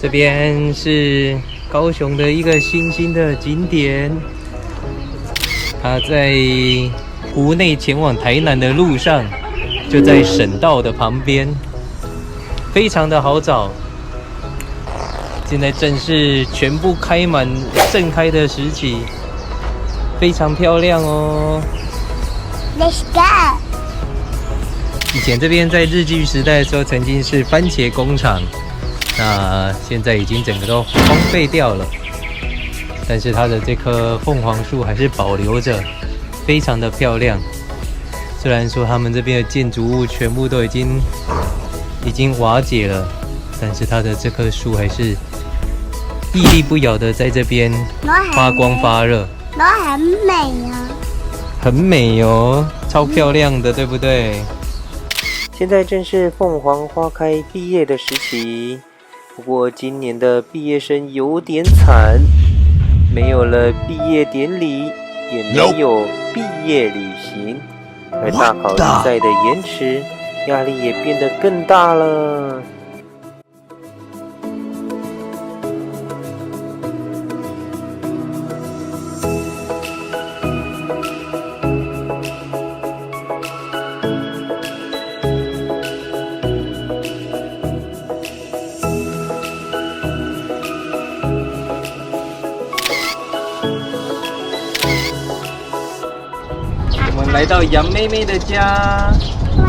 这边是高雄的一个新兴的景点，它在湖内前往台南的路上，就在省道的旁边，非常的好找。现在正是全部开满盛开的时期，非常漂亮哦。Let's go。以前这边在日据时代的时候，曾经是番茄工厂。那现在已经整个都荒废掉了，但是它的这棵凤凰树还是保留着，非常的漂亮。虽然说他们这边的建筑物全部都已经瓦解了，但是它的这棵树还是屹立不摇的在这边发光发热。然后很美啊，很美哦，超漂亮的，对不对？现在正是凤凰花开毕业的时期。不过今年的毕业生有点惨，没有了毕业典礼，也没有毕业旅行，而大考日赛的延迟，压力也变得更大了。来到杨妹妹的家，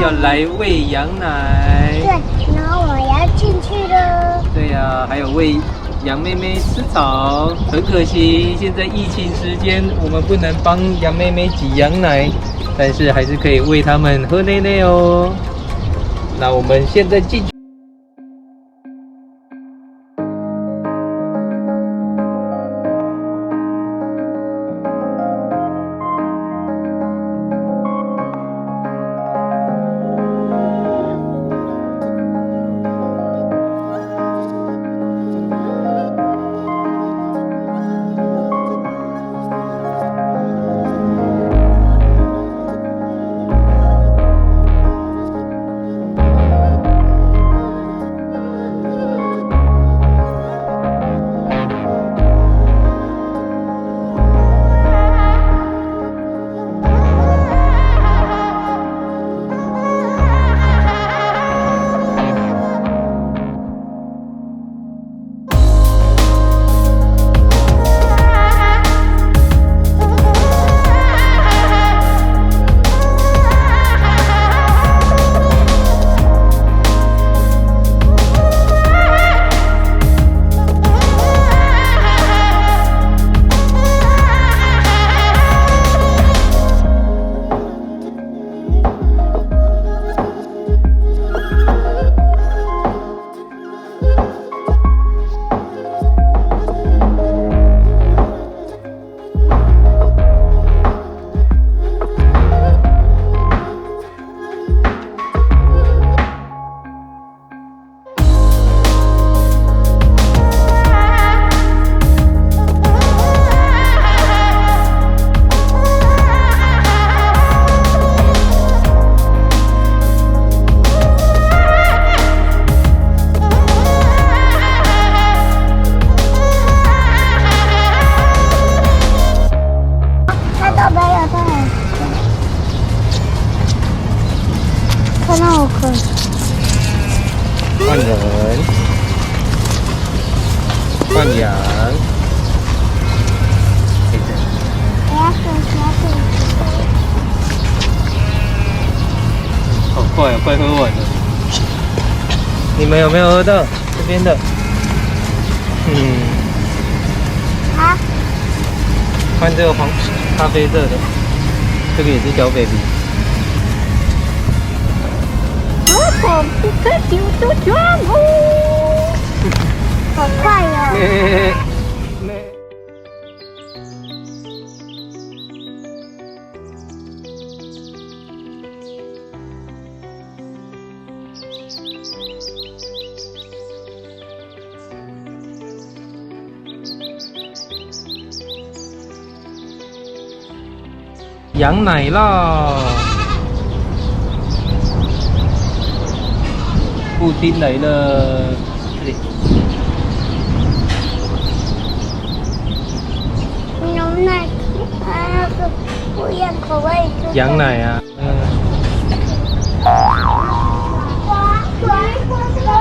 要来喂羊奶。对，然后我要进去了。对呀，还有喂杨妹妹吃草。很可惜，现在疫情时间，我们不能帮杨妹妹挤羊奶，但是还是可以喂它们喝奶奶哦。那我们现在进去。换人，换羊。我要喝小水。好快哦，快喝完了。你们有没有喝到这边的？啊？换这个咖啡色的，这个也是小 baby。我不可丢的全部，好快哟！羊奶酪，布丁来了，这里。奶，那个不一样口味。羊奶啊，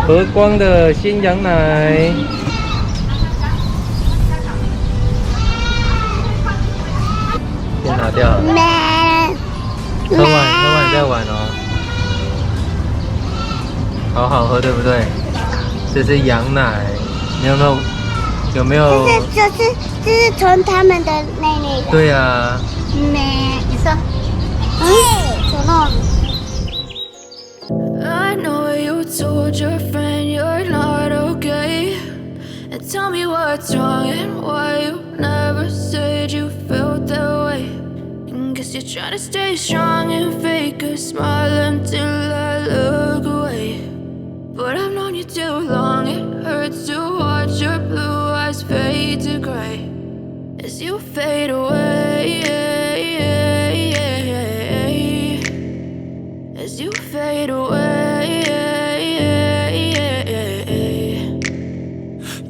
和光的鲜羊奶。先拿掉，喝完再玩哦。好好喝，对不对？这是羊奶，你有没有？这是从他们的那里的。对啊。你说，什么？ I know you told your friend you're not okay. And tell me what's wrong and why you never said you felt that way. And guess you're trying to stay strong and fake a smile until I look away. But I've known you too long, it hurts to watch your blue eyes fade to gray as you fade away. As you fade away.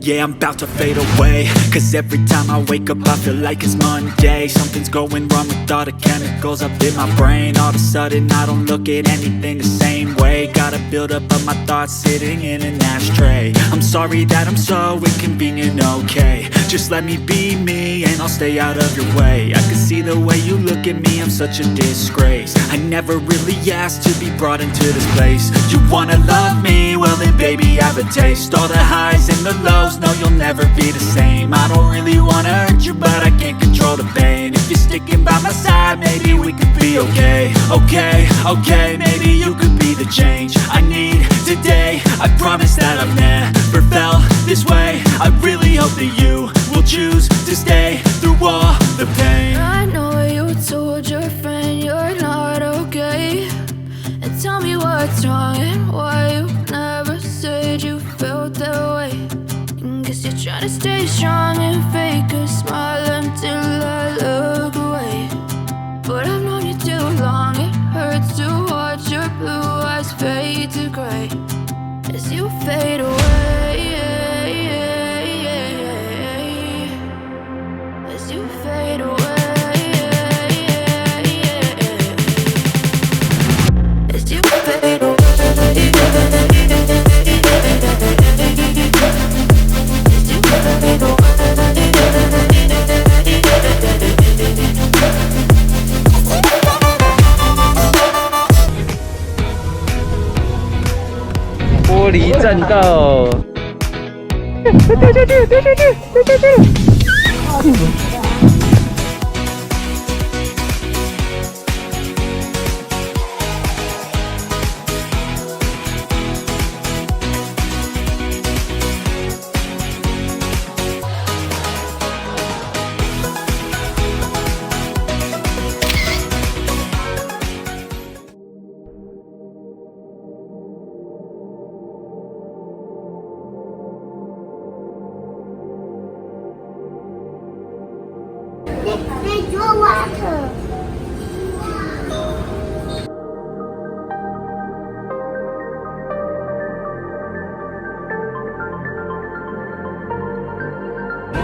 Yeah, I'm about to fade away. Cause every time I wake up I feel like it's Monday. Something's going wrong with all the chemicals up in my brain. All of a sudden I don't look at anything the same way. Gotta build up of my thoughts sitting in an ashtray. I'm sorry that I'm so inconvenient, okay. Just let me be me and I'll stay out of your way. I can see the way you look at me, I'm such a disgrace. I never really asked to be brought into this place. You wanna love me? Well then baby I have a taste. All the highs and the lows, no you'll never be the same. I don't really wanna hurt you but I can't control the pain. If you're sticking by my side maybe we could be okay. Okay, maybe you could be the change I need today. I promise that I've never felt this way. I really hope that you will choose to stay through all the pain. I know you told your friend you're not okay. And tell me what's wrong and why you never said you felt that way. And guess you're trying to stay strong and fake a smile until I look away. But I've known you too long, it hurts to watch your blue eyes fade to gray as you fade away. As you fade away. As you fade away. As you fade away. 玻璃栈道，掉下去，掉下去，掉下去！Nature water.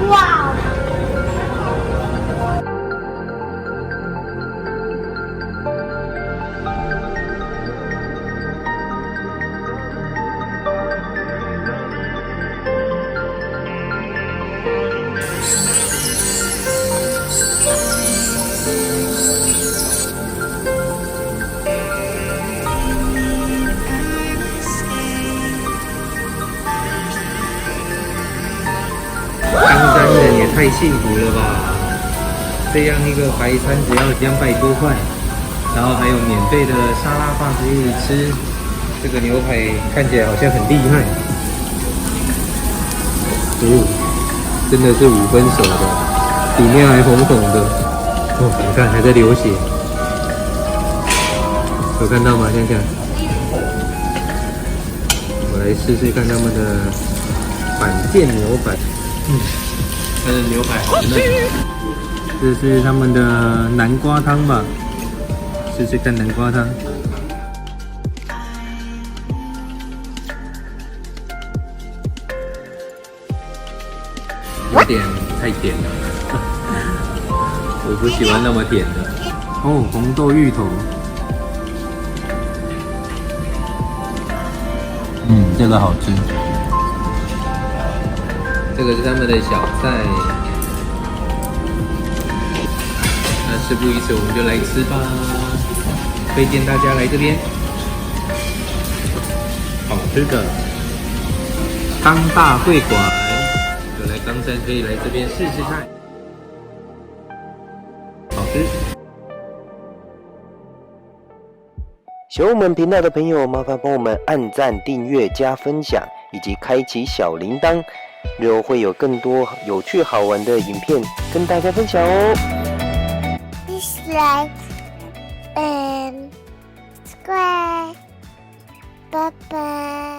Wow.人也太幸福了吧！这样一个白餐只要200多块，然后还有免费的沙拉吧可以吃。这个牛排看起来好像很厉害，真的是5分熟的，里面还红红的。你看还在流血，有看到吗？看看，我来试试看他们的板腱牛排。它的牛排好嫩。这是他们的南瓜汤吧，试试看南瓜汤。有点太甜了，我不喜欢那么甜的。哦，红豆芋头。这个好吃。这个是他们的小菜。那事不宜迟，我们就来吃吧。推荐大家来这边，好吃的冈大会馆，有来冈山可以来这边试试看，好吃。喜欢我们频道的朋友，麻烦帮我们按赞、订阅、加分享，以及开启小铃铛，日后会有更多有趣好玩的影片跟大家分享哦。Please like and subscribe. Bye bye.